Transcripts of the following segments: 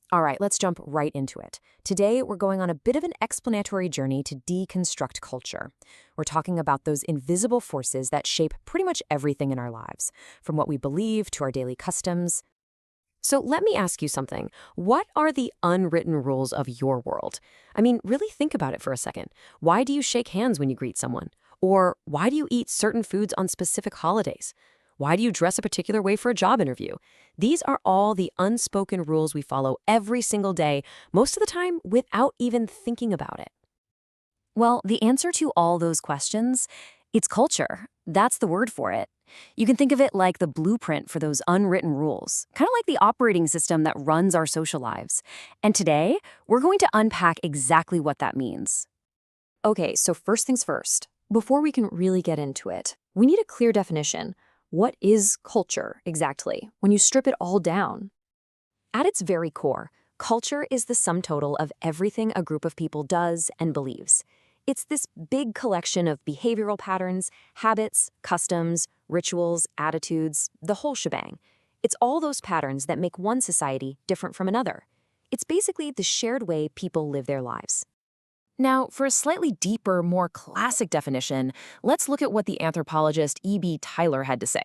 All right, let's jump right into it. Today, we're going on a bit of an explanatory journey to deconstruct culture. We're talking about those invisible forces that shape pretty much everything in our lives, from what we believe to our daily customs. So let me ask you something. What are the unwritten rules of your world? I mean, really think about it for a second. Why do you shake hands when you greet someone? Or why do you eat certain foods on specific holidays? Why do you dress a particular way for a job interview? These are all the unspoken rules we follow every single day, most of the time without even thinking about it. Well, the answer to all those questions, it's culture. That's the word for it. You can think of it like the blueprint for those unwritten rules, kind of like the operating system that runs our social lives. And today, we're going to unpack exactly what that means. Okay, so first things first. Before we can really get into it, we need a clear definition. What is culture, exactly, when you strip it all down? At its very core, culture is the sum total of everything a group of people does and believes. It's this big collection of behavioral patterns, habits, customs, rituals, attitudes, the whole shebang. It's all those patterns that make one society different from another. It's basically the shared way people live their lives. Now, for a slightly deeper, more classic definition, let's look at what the anthropologist E.B. Tyler had to say.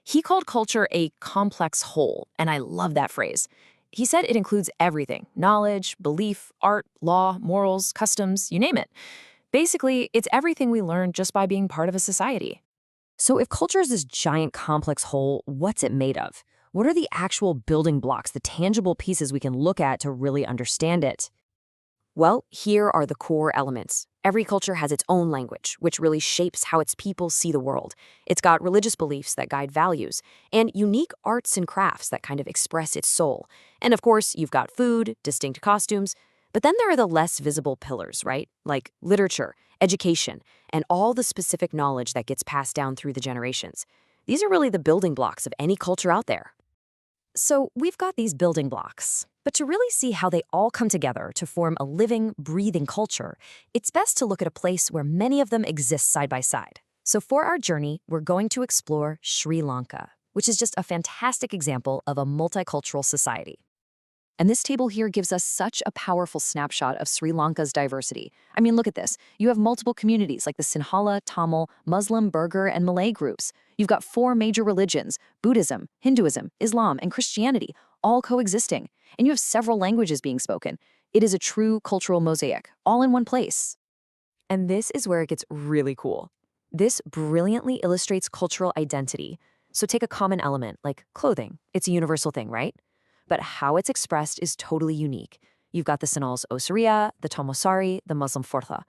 He called culture a complex whole, and I love that phrase. He said it includes everything: knowledge, belief, art, law, morals, customs, you name it. Basically, it's everything we learn just by being part of a society. So if culture is this giant complex whole, what's it made of? What are the actual building blocks, the tangible pieces we can look at to really understand it? Well, here are the core elements. Every culture has its own language, which really shapes how its people see the world. It's got religious beliefs that guide values, and unique arts and crafts that kind of express its soul. And of course, you've got food, distinct costumes, but then there are the less visible pillars, right? Like literature, education, and all the specific knowledge that gets passed down through the generations. These are really the building blocks of any culture out there. So we've got these building blocks, but to really see how they all come together to form a living, breathing culture, it's best to look at a place where many of them exist side by side. So for our journey, we're going to explore Sri Lanka, which is just a fantastic example of a multicultural society. And this table here gives us such a powerful snapshot of Sri Lanka's diversity. I mean, look at this. You have multiple communities like the Sinhala, Tamil, Muslim, Burgher, and Malay groups. You've got 4 major religions: Buddhism, Hinduism, Islam, and Christianity, all coexisting. And you have several languages being spoken. It is a true cultural mosaic, all in one place. And this is where it gets really cool. This brilliantly illustrates cultural identity. So take a common element like clothing. It's a universal thing, right? But how it's expressed is totally unique. You've got the Sinhal's Osaria, the Tomosari, the Muslim Fortha.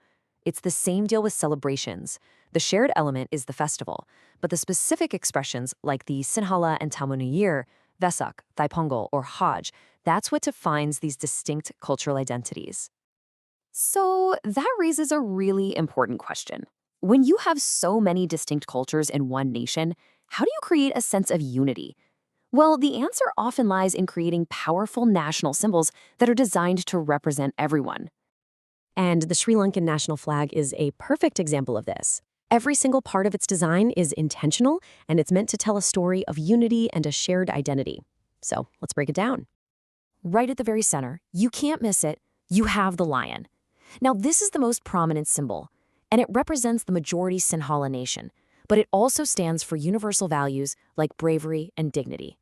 It's the same deal with celebrations. The shared element is the festival, but the specific expressions like the Sinhala and Tamil New Year, Vesak, Thaipongal, or Hajj, that's what defines these distinct cultural identities. So that raises a really important question. When you have so many distinct cultures in one nation, how do you create a sense of unity? Well, the answer often lies in creating powerful national symbols that are designed to represent everyone. And the Sri Lankan national flag is a perfect example of this. Every single part of its design is intentional, and it's meant to tell a story of unity and a shared identity. So let's break it down. Right at the very center, you can't miss it, you have the lion. Now, this is the most prominent symbol, and it represents the majority Sinhala nation, but it also stands for universal values like bravery and dignity.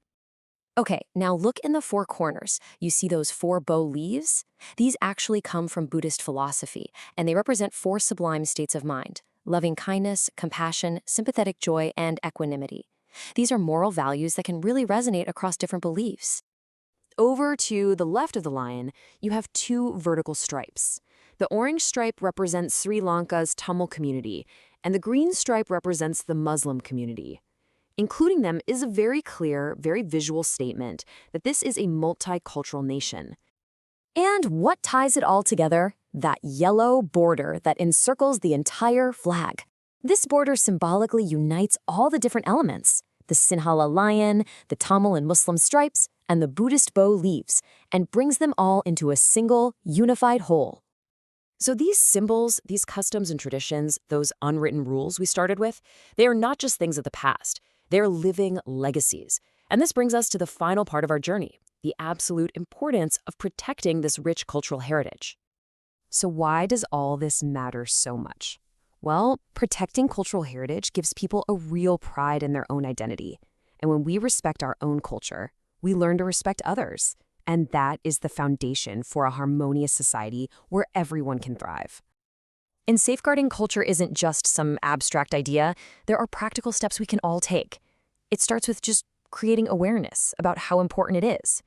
Okay, now look in the 4 corners. You see those 4 bow leaves? These actually come from Buddhist philosophy, and they represent 4 sublime states of mind: loving kindness, compassion, sympathetic joy, and equanimity. These are moral values that can really resonate across different beliefs. Over to the left of the lion, you have 2 vertical stripes. The orange stripe represents Sri Lanka's Tamil community, and the green stripe represents the Muslim community. Including them is a very clear, very visual statement that this is a multicultural nation. And what ties it all together? That yellow border that encircles the entire flag. This border symbolically unites all the different elements: the Sinhala lion, the Tamil and Muslim stripes, and the Buddhist bow leaves, and brings them all into a single, unified whole. So these symbols, these customs and traditions, those unwritten rules we started with, they are not just things of the past. They're living legacies. And this brings us to the final part of our journey. the absolute importance of protecting this rich cultural heritage. So why does all this matter so much? Well, protecting cultural heritage gives people a real pride in their own identity. And when we respect our own culture, we learn to respect others. And that is the foundation for a harmonious society where everyone can thrive. And safeguarding culture isn't just some abstract idea. There are practical steps we can all take. It starts with just creating awareness about how important it is.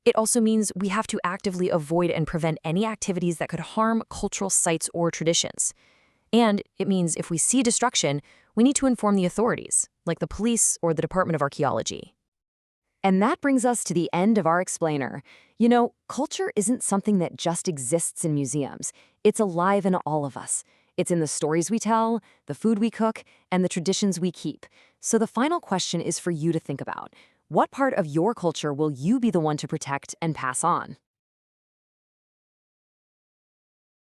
It also means we have to actively avoid and prevent any activities that could harm cultural sites or traditions. And it means if we see destruction, we need to inform the authorities, like the police or the Department of Archaeology. And that brings us to the end of our explainer. You know, culture isn't something that just exists in museums. It's alive in all of us. It's in the stories we tell, the food we cook, and the traditions we keep. So the final question is for you to think about. What part of your culture will you be the one to protect and pass on?